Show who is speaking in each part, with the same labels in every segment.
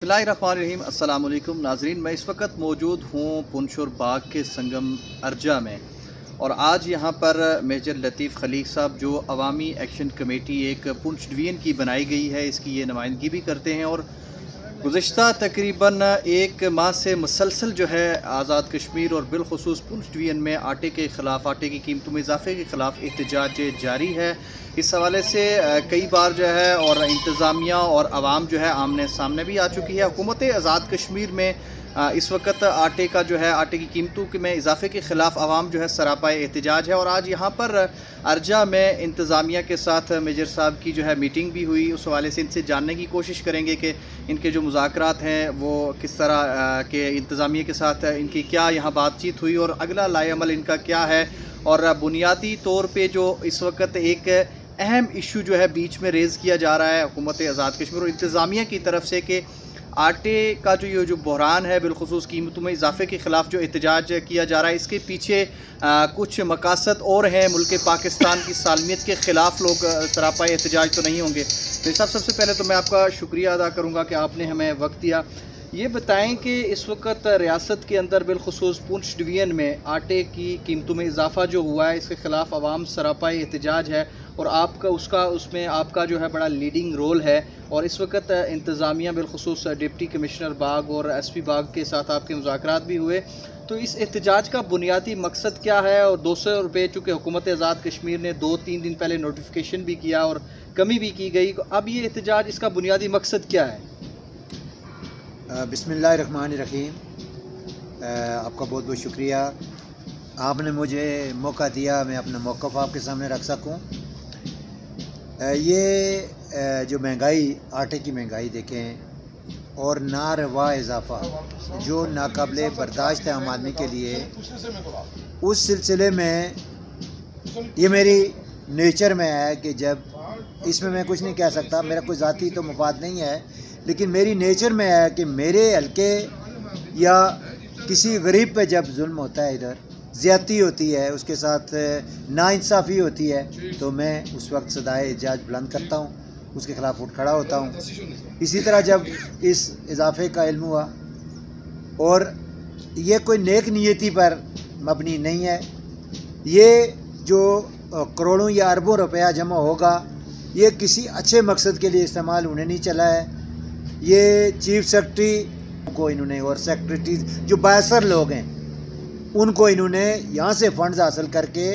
Speaker 1: बिस्मिल्लाहिर्रहमानिर्रहीम। अस्सलाम वालेकुम नाज़रीन, मैं इस वक्त मौजूद हूँ पुंछ और बाग के संगम अर्जा में और आज यहाँ पर मेजर लतीफ़ खलीक साहब जो अवामी एक्शन कमेटी एक पुंछ डिवीज़न की बनाई गई है, इसकी ये नुमाइंदगी भी करते हैं और गुज़िश्ता तकरीबन एक माह से मुसलसल जो है आज़ाद कश्मीर और बिलखुसूस पुंछ डिवीज़न में आटे के ख़िलाफ़, आटे की कीमतों में इजाफ़े के ख़िलाफ़ एहतजाज जारी है। इस हवाले से कई बार जो है और इंतज़ामिया और आवाम जो है आमने सामने भी आ चुकी है। हुकूमत आज़ाद कश्मीर में इस वक्त आटे का जो है आटे की कीमतों के में इजाफ़े के ख़िलाफ़ आवाम जो है सरापाए एहतजाज है और आज यहाँ पर अर्जा में इंतज़ामिया के साथ मेजर साहब की जो है मीटिंग भी हुई। उस हवाले से इनसे जानने की कोशिश करेंगे कि इनके जो मुज़ाकरात हैं वो किस तरह के इंतज़ामिया के साथ इनकी क्या यहाँ बातचीत हुई और अगला लाएअमल इनका क्या है। और बुनियादी तौर पर जो इस वक्त एक अहम इशू जो है बीच में रेज़ किया जा रहा है हुकूमत आज़ाद कश्मीर और इंतज़ामिया की तरफ से कि आटे का जो बहरान है बिलखुसूस कीमतों में इजाफ़े के ख़िलाफ़ जो एहतजाज किया जा रहा है, इसके पीछे कुछ मकासद और हैं। मुल्क पाकिस्तान की सालमियत के ख़िलाफ़ लोग सरापाए एहतजाज तो नहीं होंगे। तो सबसे पहले तो मैं आपका शुक्रिया अदा करूँगा कि आपने हमें वक्त दिया। ये बताएं कि इस वक्त रियासत के अंदर बिलखुसूस पुंछ डिवीज़न में आटे की कीमतों में इजाफ़ा जो हुआ है, इसके ख़िलाफ़ आवाम सरापाए एहतजाज है और आपका उसमें आपका जो है बड़ा लीडिंग रोल है। और इस वक्त इंतज़ामिया बिलखुसूस डिप्टी कमिश्नर बाग और SP बाग के साथ आपके मुज़ाकरात भी हुए। तो इस एहतजाज का बुनियादी मकसद क्या है? और 200 रुपये चूँकि हुकूमत आज़ाद कश्मीर ने 2-3 दिन पहले नोटिफिकेशन भी किया और कमी भी की गई, अब ये एहतजाज इसका बुनियादी मकसद क्या है?
Speaker 2: बिस्मिल्लाहिर्रहमानिर्रहीम। आपका बहुत बहुत शुक्रिया, आपने मुझे मौका दिया मैं अपना मौक़िफ़ आपके सामने रख सकूं। ये जो महंगाई, आटे की महंगाई देखें और नारवा इजाफ़ा जो नाकाबिले बर्दाश्त है आम आदमी के लिए, उस सिलसिले में ये मेरी नेचर में है कि जब इसमें मैं कुछ नहीं कह सकता, मेरा कोई ज़ाती तो मफाद नहीं है, लेकिन मेरी नेचर में है कि मेरे हल्के या किसी गरीब पे जब जुल्म होता है, इधर ज़्यादती होती है, उसके साथ नाइंसाफ़ी होती है, तो मैं उस वक्त सदाए एहतजाज बुलंद करता हूँ, उसके ख़िलाफ़ उठ खड़ा होता हूँ। इसी तरह जब इस इजाफ़े का इल्म हुआ, और ये कोई नेक नियति पर मबनी नहीं है, ये जो करोड़ों या अरबों रुपया जमा होगा ये किसी अच्छे मकसद के लिए इस्तेमाल होने नहीं चला है। ये चीफ सेक्रेटरी को इन्होंने और सेक्रेटरी जो बायसर लोग हैं उनको इन्होंने यहाँ से फंड्स हासिल करके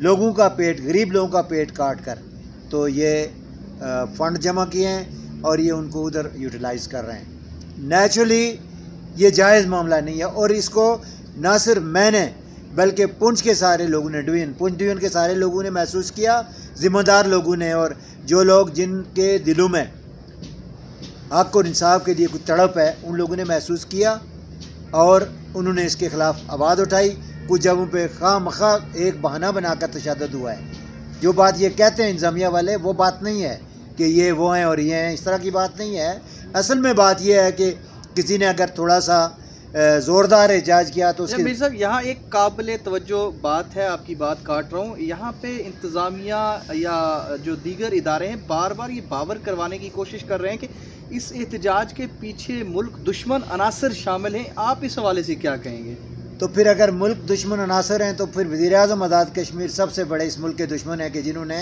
Speaker 2: लोगों का पेट, गरीब लोगों का पेट काट कर तो ये फ़ंड जमा किए हैं और ये उनको उधर यूटिलाइज़ कर रहे हैं। नेचुरली ये जायज़ मामला नहीं है और इसको ना सिर्फ मैंने बल्कि पुंछ के सारे लोगों ने, पुंछ डिवीज़न के सारे लोगों ने महसूस किया, ज़िम्मेदार लोगों ने, और जो लोग जिनके दिलों में हक़ और इंसाफ के लिए कुछ तड़प है उन लोगों ने महसूस किया और उन्होंने इसके ख़िलाफ़ आवाज़ उठाई। कुछ जगहों पे खामखा एक बहाना बनाकर तशद्दुद हुआ है। जो बात ये कहते हैं इंतज़ामिया वाले, वो बात नहीं है कि ये वो हैं और ये हैं, इस तरह की बात नहीं है। असल में बात यह है कि किसी ने अगर थोड़ा सा ज़ोरदार एहतजाज किया तो उसके
Speaker 1: साहब यहाँ एक काबिल तवज्जो बात है, आपकी बात काट रहा हूँ। यहाँ पे इंतज़ामिया या जो दीगर इदारे हैं बार बार ये बावर करवाने की कोशिश कर रहे हैं कि इस एहतजाज के पीछे मुल्क दुश्मन अनासर शामिल हैं। आप इस हवाले से क्या कहेंगे?
Speaker 2: तो फिर अगर मुल्क दुश्मन अनासर हैं तो फिर वज़ीर-ए-आज़म आज़ाद कश्मीर सबसे बड़े इस मुल्क के दुश्मन है कि जिन्होंने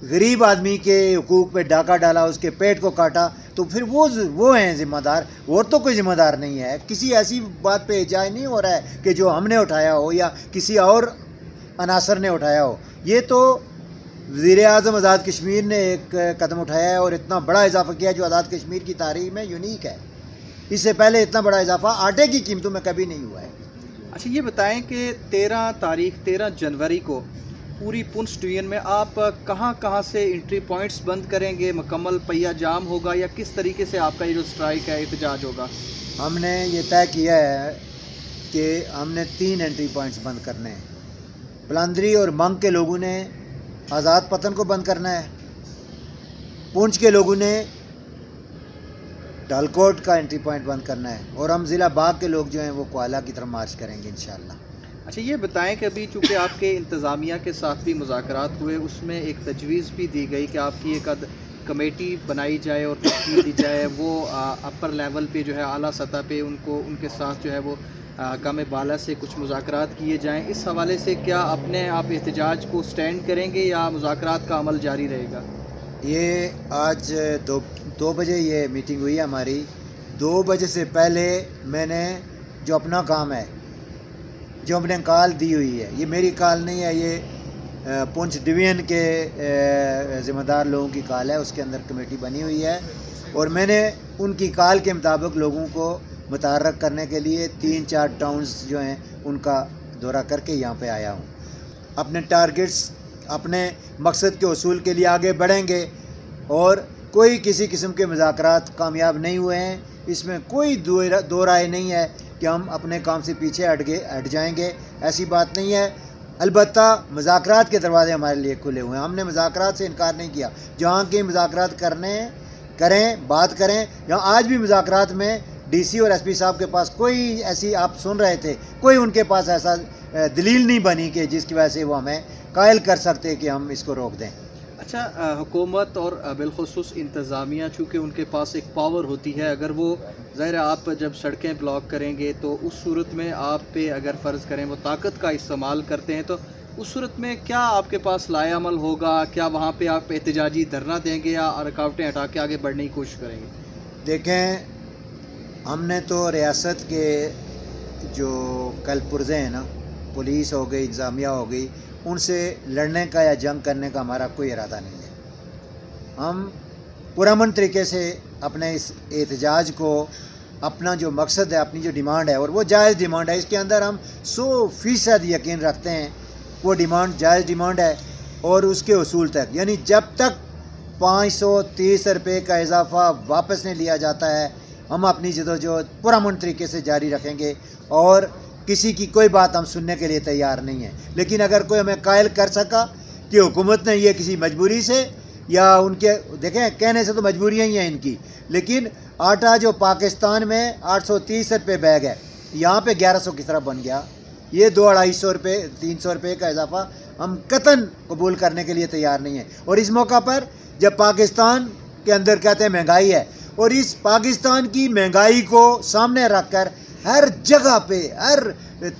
Speaker 2: गरीब आदमी के हुकूक पे डाका डाला, उसके पेट को काटा, तो फिर वो हैं ज़िम्मेदार, और तो कोई ज़िम्मेदार नहीं है। किसी ऐसी बात पे एहतजाज नहीं हो रहा है कि जो हमने उठाया हो या किसी और अनासर ने उठाया हो। ये तो वज़ीर-ए-आज़म आज़ाद कश्मीर ने एक कदम उठाया है और इतना बड़ा इजाफ़ा किया जो आज़ाद कश्मीर की तारीख़ में यूनिक है। इससे पहले इतना बड़ा इजाफ़ा आटे की कीमतों में कभी नहीं हुआ है।
Speaker 1: अच्छा, ये बताएं कि 13 जनवरी को पूरी पुंछ डिवीज़न में आप कहाँ से एंट्री पॉइंट्स बंद करेंगे? मुकम्मल पहिया जाम होगा या किस तरीके से आपका ये जो स्ट्राइक है, एहतजाज होगा?
Speaker 2: हमने ये तय किया है कि हमने 3 एंट्री पॉइंट्स बंद करने हैं। बलंदरी और मंग के लोगों ने आज़ाद पतन को बंद करना है, पुंछ के लोगों ने डालकोट का एंट्री पॉइंट बंद करना है, और हम ज़िला बाग के लोग जो हैं वो कोयला की तरफ मार्च करेंगे इंशाअल्लाह।
Speaker 1: अच्छा, ये बताएं कि अभी चूँकि आपके इंतज़ामिया के साथ भी मुज़ाकरात हुए, उसमें एक तजवीज़ भी दी गई कि आपकी एक कमेटी बनाई जाए और तश्कील दी जाए, वो अपर लेवल पे जो है आला सतह पे उनको उनके साथ जो है वो हकाम बाला से कुछ मुज़ाकरात किए जाएँ। इस हवाले से क्या अपने आप एहतजाज को स्टैंड करेंगे या मुज़ाकरात का अमल जारी रहेगा?
Speaker 2: ये आज दो बजे ये मीटिंग हुई है हमारी। 2 बजे से पहले मैंने जो अपना काम है, जो हमने कॉल दी हुई है, ये मेरी कॉल नहीं है, ये पुंछ डिवीज़न के ज़िम्मेदार लोगों की कॉल है। उसके अंदर कमेटी बनी हुई है और मैंने उनकी कॉल के मुताबिक लोगों को मुतहर्रक करने के लिए 3-4 टाउन्स जो हैं उनका दौरा करके यहाँ पे आया हूँ। अपने टारगेट्स, अपने मकसद के उसूल के लिए आगे बढ़ेंगे और कोई किसी किस्म के मुज़ाकरात कामयाब नहीं हुए हैं। इसमें कोई दो राय नहीं है कि हम अपने काम से पीछे हट जाएंगे, ऐसी बात नहीं है। अलबत्ता मुज़ाकरात के दरवाजे हमारे लिए खुले हुए हैं। हमने मुज़ाकरात से इनकार नहीं किया। जहाँ के मुज़ाकरात करें, बात करें। यहाँ आज भी मुज़ाकरात में डीसी और एसपी साहब के पास कोई ऐसी, आप सुन रहे थे, कोई उनके पास ऐसा दलील नहीं बनी कि जिसकी वजह से वो हमें कायल कर सकते कि हम इसको रोक दें।
Speaker 1: अच्छा, हुकूमत और बिलखुसूस इंतज़ामिया, चूँकि उनके पास एक पावर होती है, अगर वो ज़ाहिर आप जब सड़कें ब्लॉक करेंगे तो उस सूरत में आप पे अगर फ़र्ज़ करें वो ताकत का इस्तेमाल करते हैं, तो उस सूरत में क्या आपके पास लाए अमल होगा? क्या वहाँ पे आप एहतजाजी धरना देंगे या रुकावटें हटा के आगे बढ़ने की कोशिश करेंगे?
Speaker 2: देखें, हमने तो रियासत के जो कल पुर्जे हैं ना, पुलिस हो गई, इंतज़ामिया हो गई, उनसे लड़ने का या जंग करने का हमारा कोई इरादा नहीं है। हम पुरअमन तरीके से अपने इस एहतजाज को, अपना जो मकसद है, अपनी जो डिमांड है, और वो जायज़ डिमांड है, इसके अंदर हम 100% यकीन रखते हैं वो डिमांड जायज़ डिमांड है और उसके उसूल तक, यानी जब तक 530 रुपये का इजाफ़ा वापस नहीं लिया जाता है, हम अपनी जदोजहद पुरअमन तरीके से जारी रखेंगे और किसी की कोई बात हम सुनने के लिए तैयार नहीं है। लेकिन अगर कोई हमें कायल कर सका कि हुकूमत ने ये किसी मजबूरी से या उनके, देखें कहने से तो मजबूरियाँ ही हैं इनकी, लेकिन आटा जो पाकिस्तान में 830 रुपये बैग है, यहाँ पे 1100 की तरह बन गया। ये 200-250 रुपये 300 रुपये का इजाफा हम कतन कबूल करने के लिए तैयार नहीं है। और इस मौका पर जब पाकिस्तान के अंदर कहते हैं महंगाई है, और इस पाकिस्तान की महंगाई को सामने रख कर हर जगह पे हर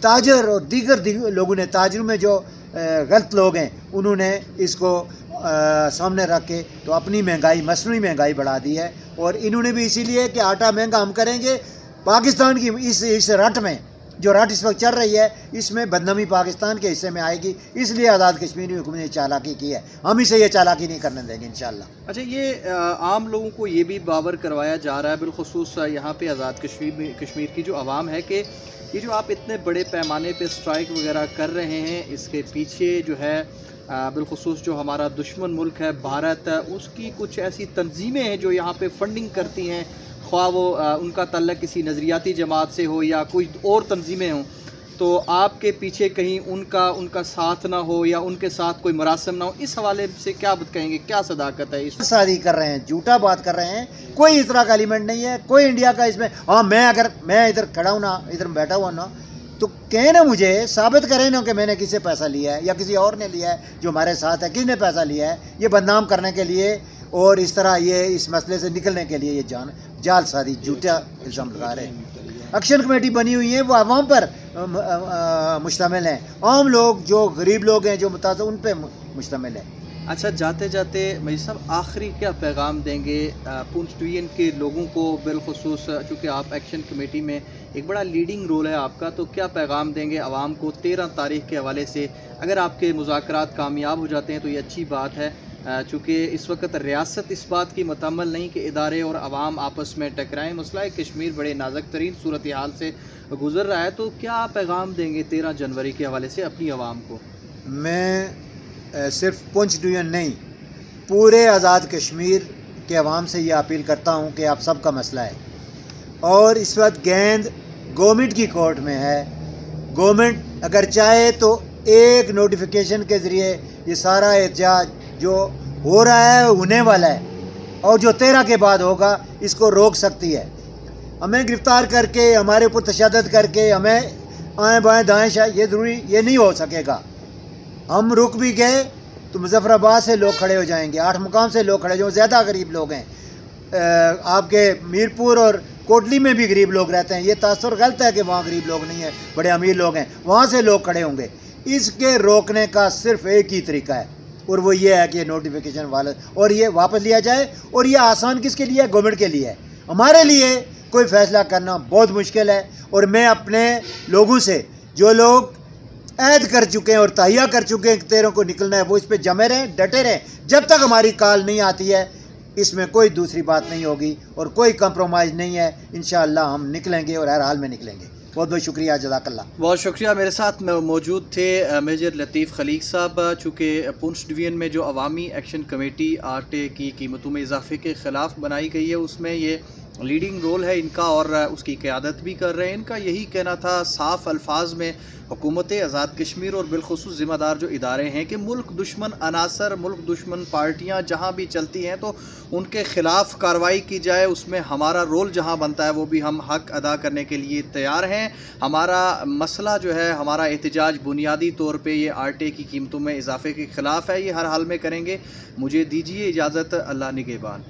Speaker 2: ताजर और दीगर लोगों ने, ताजरों में जो गलत लोग हैं, उन्होंने इसको सामने रख के तो अपनी महंगाई, मसनूई महंगाई बढ़ा दी है। और इन्होंने भी इसीलिए कि आटा महंगा हम करेंगे, पाकिस्तान की इस रट में, जो रट इस वक्त चल रही है, इसमें बदनामी पाकिस्तान के हिस्से में आएगी, इसलिए आज़ाद कश्मीर में हुकूमत ने चालाकी की है। हम इसे ये चालाकी नहीं करने देंगे इंशाअल्लाह।
Speaker 1: अच्छा, ये आम लोगों को ये भी बावर करवाया जा रहा है, बिलखुसूस यहाँ पे आज़ाद कश्मीर की जो आवाम है, कि ये जो आप इतने बड़े पैमाने पे स्ट्राइक वगैरह कर रहे हैं, इसके पीछे जो है बिलखुसूस जो हमारा दुश्मन मुल्क है भारत, उसकी कुछ ऐसी तंजीमें हैं जो यहाँ पे फंडिंग करती हैं, ख्वाह वो उनका तल्लक किसी नज़रियाती जमात से हो या कोई और तंजीमें हों, तो आपके पीछे कहीं उनका साथ ना हो या उनके साथ कोई मरासम ना हो, इस हवाले से क्या कहेंगे? क्या सदाकत है? इस
Speaker 2: शादी कर रहे हैं, झूठा बात कर रहे हैं, कोई इस तरह का एलिमेंट नहीं है, कोई इंडिया का इसमें। हाँ, मैं इधर खड़ा हूँ ना, इधर बैठा हुआ ना, तो कहें ना, मुझे साबित करें ना कि मैंने किससे पैसा लिया है या किसी और ने लिया है जो हमारे साथ है, किसने पैसा लिया है, ये बदनाम करने के लिए और इस तरह ये इस मसले से निकलने के लिए ये जाल सादी झूठा इल्ज़ाम लगा रहे हैं। एक्शन कमेटी बनी हुई है, वो आवाम पर मुश्तमिल है, आम लोग जो गरीब लोग हैं, जो मुताज़, उन पर मुश्तमिल है।
Speaker 1: अच्छा, जाते जाते मजीद साहब, आखिरी क्या पैगाम देंगे पुंछ डिवीज़न के लोगों को, बिलखुसूस चूँकि आप एक्शन कमेटी में एक बड़ा लीडिंग रोल है आपका, तो क्या पैगाम देंगे आवाम को 13 तारीख के हवाले से? अगर आपके मुज़ाकरात कामयाब हो जाते हैं तो ये अच्छी बात है, चूँकि इस वक्त रियासत इस बात की मुतम्मल नहीं कि इदारे और आवाम आपस में टकराएँ। मसला कश्मीर बड़े नाजुक तरीन सूरत हाल से गुजर रहा है, तो क्या पैगाम देंगे 13 जनवरी के हवाले से अपनी आवाम को?
Speaker 2: मैं सिर्फ पुंछ डिवीज़न नहीं, पूरे आज़ाद कश्मीर के अवाम से ये अपील करता हूँ कि आप सबका मसला है और इस वक्त गेंद गवर्नमेंट की कोर्ट में है। गवर्नमेंट अगर चाहे तो एक नोटिफिकेशन के ज़रिए ये सारा एहतजाज जो हो रहा है, होने वाला है, और जो 13 के बाद होगा, इसको रोक सकती है। हमें गिरफ़्तार करके, हमारे ऊपर तशद्दुद करके, हमें आएँ बाएँ दाएँ ये ज़रूरी, ये नहीं हो सकेगा। हम रुक भी गए तो मुजफ्फराबाद से लोग खड़े हो जाएंगे, 8 मुकाम से लोग खड़े जो ज़्यादा गरीब लोग हैं। आपके मीरपुर और कोटली में भी गरीब लोग रहते हैं। ये तासुर गलत है कि वहाँ गरीब लोग नहीं है, बड़े अमीर लोग हैं, वहाँ से लोग खड़े होंगे। इसके रोकने का सिर्फ एक ही तरीका है और वो ये है कि नोटिफिकेशन वाले और ये वापस लिया जाए। और ये आसान किसके लिए है? गवर्नमेंट के लिए है। हमारे लिए कोई फैसला करना बहुत मुश्किल है। और मैं अपने लोगों से, जो लोग ऐद कर चुके हैं और तहिया कर चुके हैं 13 को निकलना है, वो इस पर जमे रहें, डटे रहें। जब तक हमारी कॉल नहीं आती है इसमें कोई दूसरी बात नहीं होगी और कोई कंप्रोमाइज़ नहीं है। इंशाअल्लाह हम निकलेंगे और हर हाल में निकलेंगे। बहुत बहुत शुक्रिया, जज़ाकल्लाह।
Speaker 1: बहुत शुक्रिया। मेरे साथ मौजूद थे मेजर लतीफ़ खलीक साहब। चूँकि पुंछ डिवीज़न में जो अवामी एक्शन कमेटी आटे की कीमतों में इजाफे के ख़िलाफ़ बनाई गई है, उसमें ये लीडिंग रोल है इनका और उसकी क़यादत भी कर रहे हैं। इनका यही कहना था साफ़ अल्फाज में, हुकूमत आज़ाद कश्मीर और बिलखुसूस ज़िम्मेदार जो इदारे हैं, कि मुल्क दुश्मन अनासर, मुल्क दुश्मन पार्टियां जहां भी चलती हैं तो उनके ख़िलाफ़ कार्रवाई की जाए। उसमें हमारा रोल जहां बनता है वो भी हम हक़ अदा करने के लिए तैयार हैं। हमारा मसला जो है, हमारा एहतजाज बुनियादी तौर पर ये आटे की कीमतों में इजाफे के ख़िलाफ़ है, ये हर हाल में करेंगे। मुझे दीजिए इजाज़त। अल्लाह निगहबान।